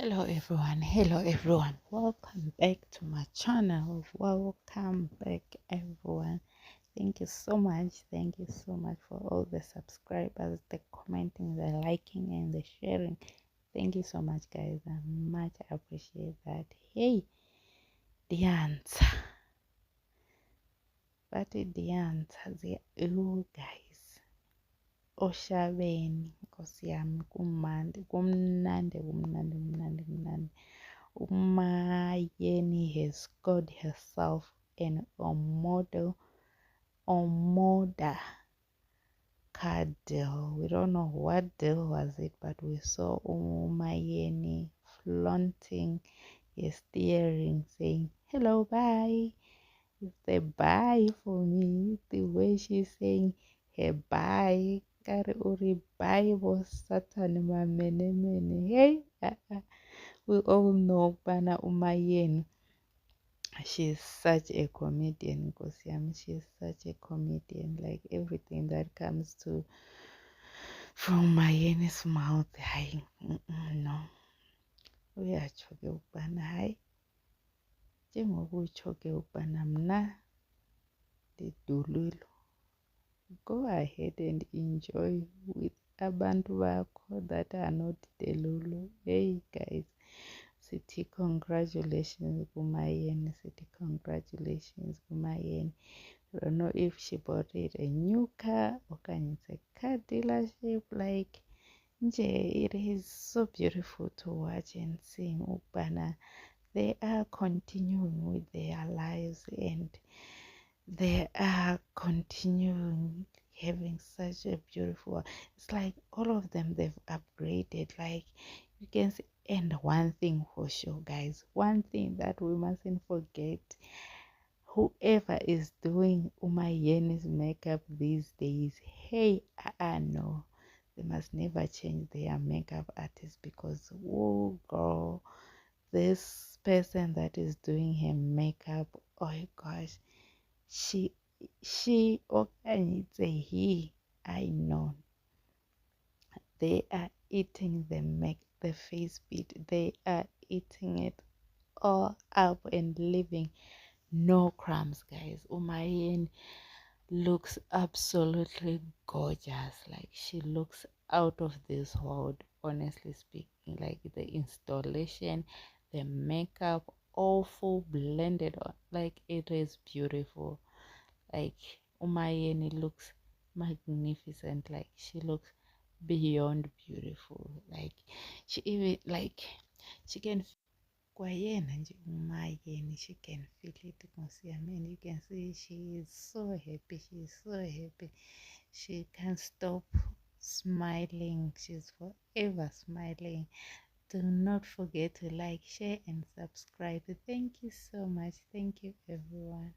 Hello everyone, welcome back to my channel. Welcome back everyone. Thank you so much for all the subscribers, the commenting, the liking and the sharing. Thank you so much guys, I much appreciate that. Hey Dianza, bathi Dianza guys, oshabeni nkosi yami, kumnandi. Umayeni has scored herself an Omoda car deal. We don't know what deal was it, but we saw Umayeni flaunting his steering, saying hello, bye. It's the bye for me. The way she's saying her bye, kari uri bye was Satan mene. Hey, we all know Bana Umayeni. She's such a comedian, Kosiam. She's such a comedian. Like everything that comes to from Mayeni's mouth, hayi, no. Uyatsho-ke ukubana hayi, njengoba utsho-ke ukubana mna ndidululo. Go ahead and enjoy with abantu bakho that are not delulu. Hey guys, sithi congratulations kuMayeni, congratulations kuMayeni. I don't know if she bought it a new car or it's a car dealership. Like nje, it is so beautiful to watch and see ukubana they are continuing with their lives and they are continuing having such a beautiful, it's like all of them, they've upgraded, like you can see. And one thing for sure guys, one thing that we mustn't forget, whoever is doing Umayeni's makeup these days, hey, no, they must never change their makeup artist, because oh girl, this person that is doing her makeup, oh gosh, she he, I know, they are eating the face beat, they are eating it all up and leaving no crumbs guys. Umayeni looks absolutely gorgeous, like she looks out of this world, honestly speaking. Like the installation, the makeup, all full blended on, like it is beautiful. Like Umayeni looks magnificent, like she looks beyond beautiful. Like she even, like she can kwayena nje Umayeni, she can feel it, and you can see she is so happy, she can't stop smiling, she's forever smiling. Do not forget to like, share and subscribe. Thank you so much. Thank you everyone.